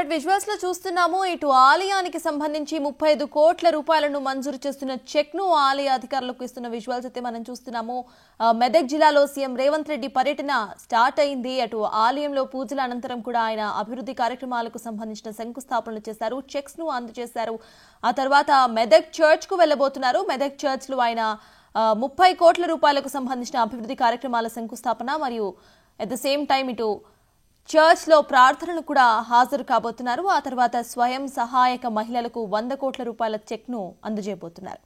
Right visuals లో చూస్తున్నాము ఇటు ఆలయానికి సంబంధించి 35 కోట్ల రూపాయలను మంజూరు చేస్తున్న చెక్ ను ఆలయ అధికారులకు ఇస్తున్న విజువల్స్ అయితే మనం చూస్తున్నాము. మెదక్ జిల్లాలో సీఎం రేవంత్ రెడ్డి పర్యటన స్టార్ట్ అయింది. అటు ఆలయంలో పూజల అనంతరం కూడా ఆయన అభివృద్ధి కార్యక్రమాలకు సంబంధించిన శంకుస్థాపనలు చేశారు, చెక్స్ ను అందజేశారు. ఆ తర్వాత మెదక్ చర్చ్ కు వెళ్లబోతున్నారు. మెదక్ చర్చ్ లో ఆయన 30 కోట్ల రూపాయలకు సంబంధించిన అభివృద్ధి కార్యక్రమాల శంకుస్థాపన మరియు అట్ ద సేమ్ టైం ఇటు చర్చ్ లో ప్రార్థనలు కూడా హాజరు కాబోతున్నారు. ఆ తర్వాత స్వయం సహాయక మహిళలకు 100 కోట్ల రూపాయల చెక్ ను అందజేయబోతున్నారు.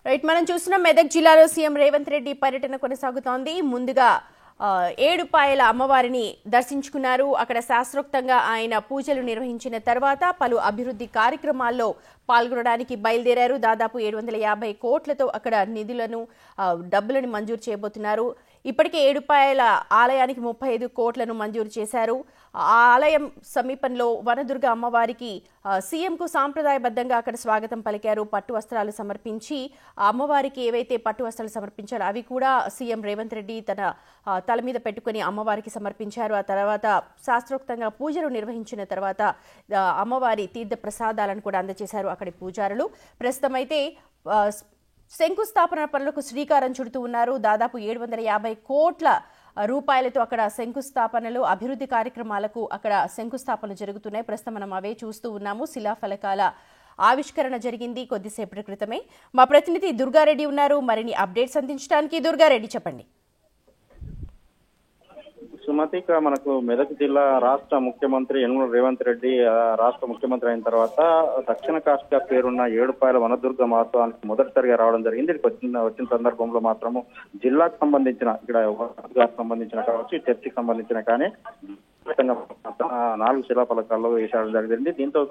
రైట్ మనం చూస్తున్నాం మెదక్ జిల్లాలో సీఎం రేవంత్ రెడ్డి పర్యటన కొనసాగుతోంది. ముందుగా ఏడుపాయల అమ్మవారిని దర్శించుకున్నారు. అక్కడ శాస్త్రోక్తంగా ఆయన పూజలు నిర్వహించిన తర్వాత పలు అభివృద్ధి కార్యక్రమాల్లో పాల్గొనడానికి బయలుదేరారు. దాదాపు 750 కోట్లతో అక్కడ నిధులను డబ్బులను మంజూరు చేయబోతున్నారు. ఇప్పటికే ఏడుపాయల ఆలయానికి 35 కోట్లను మంజూరు చేశారు. ఆ ఆలయం సమీపంలో వనదుర్గ అమ్మవారికి సీఎంకు సాంప్రదాయబద్ధంగా అక్కడ స్వాగతం పలికారు. పట్టు వస్త్రాలు సమర్పించి అమ్మవారికి ఏవైతే పట్టు వస్త్రాలు సమర్పించారో అవి కూడా సీఎం రేవంత్ రెడ్డి తన తల మీద పెట్టుకుని అమ్మవారికి సమర్పించారు. ఆ తర్వాత శాస్త్రోక్తంగా పూజలు నిర్వహించిన తర్వాత అమ్మవారి తీర్థ ప్రసాదాలను కూడా అందజేశారు అక్కడి పూజారులు. ప్రస్తుతం అయితే శంకుస్థాపన పనులకు శ్రీకారం చుడుతూ ఉన్నారు. దాదాపు 750 కోట్ల రూపాయలతో అక్కడ శంకుస్థాపనలు, అభివృద్ధి కార్యక్రమాలకు అక్కడ శంకుస్థాపనలు జరుగుతున్నాయి. ప్రస్తుతం మనం అవే చూస్తూ ఉన్నాము. శిలాఫలకాల ఆవిష్కరణ జరిగింది కొద్దిసేపటి క్రితమే. మా ప్రతినిధి దుర్గారెడ్డి ఉన్నారు మరిన్ని అప్డేట్స్ అందించడానికి. దుర్గారెడ్డి చెప్పండి. సుమతి, మనకు మెదక్ జిల్లా రాష్ట్ర ముఖ్యమంత్రి యనమల రేవంత్ రెడ్డి రాష్ట్ర ముఖ్యమంత్రి అయిన తర్వాత దక్షిణ కాశీగా పేరున్న ఏడుపాయల వనదుర్గ మహోత్సవానికి మొదటిసారిగా రావడం జరిగింది. ఇక్కడికి వచ్చిన సందర్భంలో మాత్రము జిల్లాకు సంబంధించిన ఇక్కడ సంబంధించిన కావచ్చు, చర్చికి సంబంధించిన కానీ 4 శిలాఫలకాల్లో వేయడం జరిగింది. దీంతో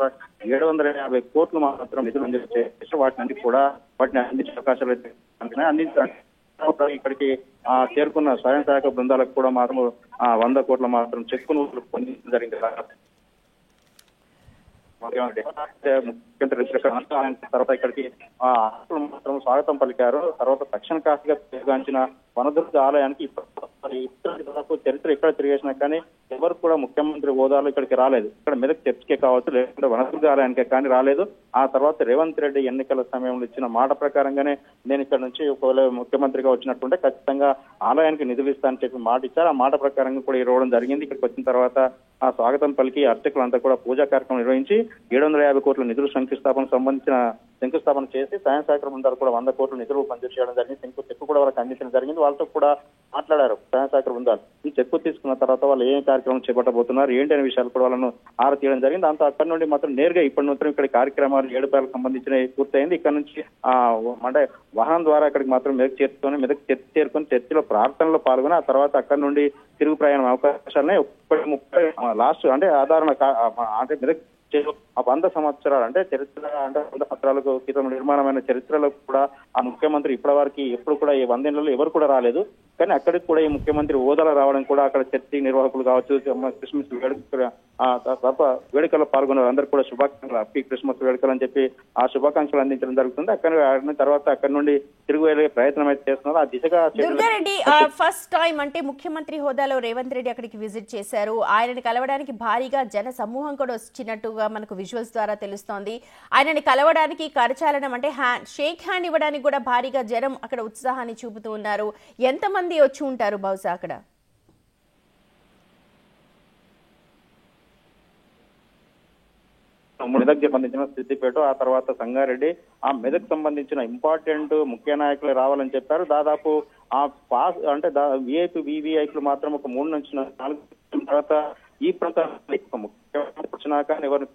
750 కోట్లు మాత్రం నిధులు అందించేసి వాటిని అందించే అవకాశాలు అయితే అందించడానికి ఇక్కడికి చేరుకున్న స్వయం సహాయక బృందాలకు కూడా మాత్రం 100 కోట్ల మాత్రం చెక్కును పొందించడం జరిగింది. ముఖ్యమంత్రి తర్వాత ఇక్కడికి మాత్రం స్వాగతం పలికారు. తర్వాత దక్షిణ కాశీగా పేరుగాంచిన వనదుర్గ ఆలయానికి దాదాపు చరిత్ర ఇక్కడ తిరిగేసినా కానీ ఎవరు కూడా ముఖ్యమంత్రి హోదాలో ఇక్కడికి రాలేదు. ఇక్కడ మెదక్ చర్చికే కావచ్చు, లేకుంటే వనదుర్గ ఆలయానికే కానీ రాలేదు. ఆ తర్వాత రేవంత్ రెడ్డి ఎన్నికల సమయంలో ఇచ్చిన మాట ప్రకారంగానే నేను ఇక్కడ నుంచి ఒకవేళ ముఖ్యమంత్రిగా వచ్చినట్టుంటే ఖచ్చితంగా ఆలయానికి నిధులు ఇస్తానని చెప్పి మాట ఇచ్చారు. ఆ మాట ప్రకారంగా కూడా రావడం జరిగింది. ఇక్కడికి వచ్చిన తర్వాత ఆ స్వాగతం పలికి అర్చకులంతా కూడా పూజా కార్యక్రమం నిర్వహించి 750 కోట్ల నిధులు శంకుస్థాపన చేసి స్వయం సహాయక బృందాలు కూడా 100 కోట్ల నిధులు మంజూరు చేయడం జరిగింది. చెక్కు కూడా వాళ్ళకి అందించడం జరిగింది. వాళ్ళతో కూడా మాట్లాడారు స్వయం సహాయక బృందాలు. ఈ చెక్కు తీసుకున్న తర్వాత వాళ్ళు ఏం కార్యక్రమం చేపట్టబోతున్నారు ఏంటి అనే విషయాలు కూడా వాళ్ళను ఆరా తీయడం జరిగింది. దాంతో అక్కడి నుండి మాత్రం నేరుగా ఇప్పటి మాత్రం ఇక్కడ కార్యక్రమాలు ఏడుపాయలకు సంబంధించిన పూర్తయింది. ఇక్కడ నుంచి అంటే వాహనం ద్వారా ఇక్కడికి మాత్రం మెదక్ చేరుకొని చర్చిలో ప్రార్థనలో పాల్గొని ఆ తర్వాత అక్కడి నుండి తిరుగు ప్రయాణం అవకాశాలనే 30 లాస్ట్ అంటే ఆధారణ అంటే మెదక్ ఆ 100 సంవత్సరాలు అంటే చరిత్ర అంటే 100 సంవత్సరాలకు క్రితం నిర్మాణమైన చరిత్రలో కూడా ఆ ముఖ్యమంత్రి ఇప్పటి వరకు ఎప్పుడు కూడా ఈ 100 ఏళ్లలో ఎవరు కూడా రాలేదు. కానీ అక్కడికి కూడా ఈ ముఖ్యమంత్రి హోదాలో రావడం కూడా అక్కడ చర్చి నిర్వాహకులు కావచ్చు, క్రిస్మస్ వేడుకల్లో పాల్గొన్నారు. అందరూ కూడా శుభాకాంక్షలు, హ్యాపీ క్రిస్మస్ వేడుకలు అని చెప్పి ఆ శుభాకాంక్షలు అందించడం జరుగుతుంది. తర్వాత అక్కడి నుండి తిరిగి వెళ్ళే ప్రయత్నం అయితే చేస్తున్నారు. ఆ దిశగా దుర్గారెడ్డి ఫస్ట్ టైం అంటే ముఖ్యమంత్రి హోదాలో రేవంత్ రెడ్డి అక్కడికి విజిట్ చేశారు. ఆయనని కలవడానికి భారీగా జన సమూహం కూడా వచ్చినట్టుగా మనకు విజువల్స్ ద్వారా తెలుస్తోంది. ఆయనని కలవడానికి కరచాలనం అంటే షేక్ హ్యాండ్ ఇవ్వడానికి కూడా భారీగా జనం అక్కడ ఉత్సాహాన్ని చూపుతూ ఉన్నారు. ఎంతమంది వచ్చి ఉంటారు బహుశా అక్కడ? మెదక్ సంబంధించిన సిద్దిపేట, ఆ తర్వాత సంగారెడ్డి, ఆ మెదక్ సంబంధించిన ఇంపార్టెంట్ ముఖ్య నాయకులు రావాలని చెప్పారు. దాదాపు ఆ పాస్ అంటే విఐపి వివిఐపీలు మాత్రం ఒక 3 నుంచి 4 తర్వాత ఈ ప్రాంతానికి ముఖ్యమంత్రి వచ్చినాక ఎవరు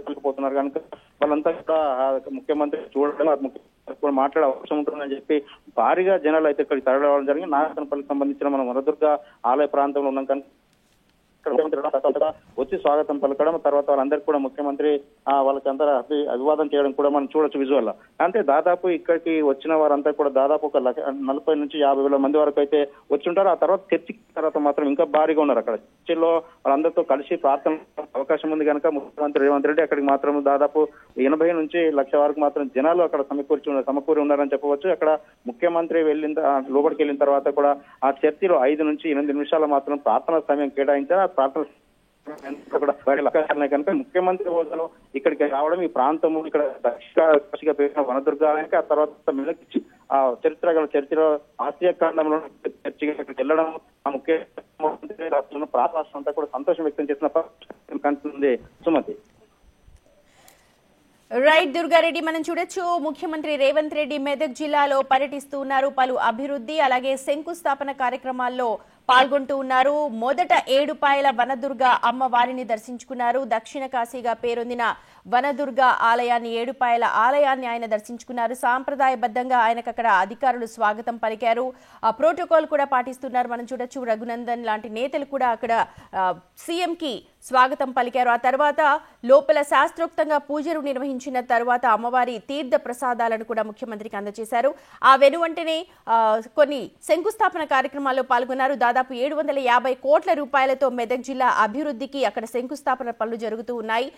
కలిగిపోతున్నారు కనుక వాళ్ళంతా కూడా ముఖ్యమంత్రి చూడడం, ముఖ్యమంత్రి మాట్లాడే అవసరం ఉంటుందని చెప్పి భారీగా జనాలు అయితే ఇక్కడికి తరలిరావడం జరిగింది. నాగనపల్లికి సంబంధించిన మనం వనదుర్గ ఆలయ ప్రాంతంలో ఉన్నాం కనుక వచ్చి స్వాగతం పలకడం, తర్వాత వాళ్ళందరికీ కూడా ముఖ్యమంత్రి వాళ్ళకంతా అభివాదం చేయడం కూడా మనం చూడొచ్చు విజువల్. అంటే దాదాపు ఇక్కడికి వచ్చిన వారంతా కూడా దాదాపు ఒక 40 నుంచి 50,000 మంది వరకు అయితే వచ్చి ఉంటారు. ఆ తర్వాత చర్చికి తర్వాత మాత్రం ఇంకా భారీగా ఉన్నారు. అక్కడ చర్చిలో వాళ్ళందరితో కలిసి ప్రార్థన అవకాశం ఉంది కనుక ముఖ్యమంత్రి రేవంత్ రెడ్డి అక్కడికి మాత్రం దాదాపు 80 నుంచి 1,00,000 వరకు మాత్రం జనాలు అక్కడ సమకూరి ఉన్నారని చెప్పవచ్చు. అక్కడ ముఖ్యమంత్రి లోపలికి వెళ్ళిన తర్వాత కూడా ఆ చర్చిలో 5 నుంచి 8 నిమిషాలు మాత్రం ప్రార్థన సమయం కేటాయించారు. ప్రార్థన కనుక ముఖ్యమంత్రి హోదాలో ఇక్కడికి రావడం, ఈ ప్రాంతము ఇక్కడ దక్షిణ పేరున వనదుర్గానికి, ఆ తర్వాత మెదక్ ఆ చరిత్రలో ఆసియా ఖండంలో చర్చికి ఇక్కడికి వెళ్ళడం ఆ ముఖ్యమంత్రి రాష్ట్రం అంతా కూడా సంతోషం వ్యక్తం చేసిన కనిపిస్తుంది. సుమతి. రైట్ దుర్గారెడ్డి, మనం చూడొచ్చు ముఖ్యమంత్రి రేవంత్ రెడ్డి మెదక్ జిల్లాలో పర్యటిస్తూ ఉన్నారు. పలు అభివృద్ధి అలాగే శంకుస్థాపన కార్యక్రమాల్లో పాల్గొంటూ ఉన్నారు. మొదట ఏడుపాయల వనదుర్గ అమ్మవారిని దర్శించుకున్నారు. దక్షిణ కాశీగా పేరొందిన వనదుర్గ ఆలయాన్ని, ఏడుపాయల ఆలయాన్ని ఆయన దర్శించుకున్నారు. సాంప్రదాయబద్ధంగా ఆయనకు అక్కడ అధికారులు స్వాగతం పలికారు. ప్రోటోకాల్ కూడా పాటిస్తున్నారు. మనం చూడొచ్చు రఘునందన్ లాంటి నేతలు కూడా అక్కడ సీఎం కి స్వాగతం పలికారు. ఆ తర్వాత లోపల శాస్త్రోక్తంగా పూజలు నిర్వహించిన తర్వాత అమ్మవారి తీర్థ ప్రసాదాలను కూడా ముఖ్యమంత్రికి అందజేశారు. ఆ వెనువంటనే కొన్ని శంకుస్థాపన కార్యక్రమాల్లో పాల్గొన్నారు. దాదాపు 750 కోట్ల రూపాయలతో మెదక్ జిల్లా అభివృద్ధికి అక్కడ శంకుస్థాపన పనులు జరుగుతూ ఉన్నాయి.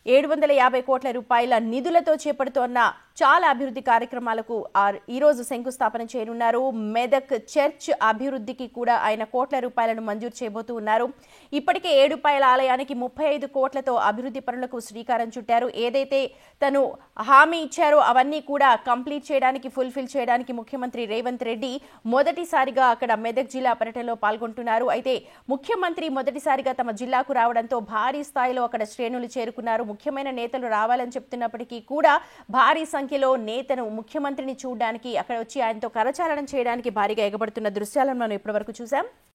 750 కోట్ల రూపాయల నిధులతో చేపడుతోన్న చాలా అభివృద్ధి కార్యక్రమాలకు ఈ రోజు శంకుస్థాపన చేయనున్నారు. మెదక్ చర్చ్ అభివృద్ధికి కూడా ఆయన కోట్ల రూపాయలను మంజూరు చేయబోతూ ఉన్నారు. ఇప్పటికే ఏడుపాయల ఆలయానికి 35 కోట్లతో అభివృద్ధి పనులకు శ్రీకారం చుట్టారు. ఏదైతే తను హామీ ఇచ్చారో అవన్నీ కూడా కంప్లీట్ చేయడానికి, ఫుల్ఫిల్ చేయడానికి ముఖ్యమంత్రి రేవంత్ రెడ్డి మొదటిసారిగా అక్కడ మెదక్ జిల్లా పర్యటనలో పాల్గొంటున్నారు. అయితే ముఖ్యమంత్రి మొదటిసారిగా తమ జిల్లాకు రావడంతో భారీ స్థాయిలో అక్కడ శ్రేణులు చేరుకున్నారు. ముఖ్యమైన నేతలు రావాలని చెప్తున్నప్పటికీ కూడా భారీ సంఖ్యలో నేతను ముఖ్యమంత్రిని చూడడానికి అక్కడ వచ్చి ఆయనతో కరచాలనం చేయడానికి భారీగా ఎగబడుతున్న దృశ్యాలను మనం ఇప్పటివరకు చూసాం.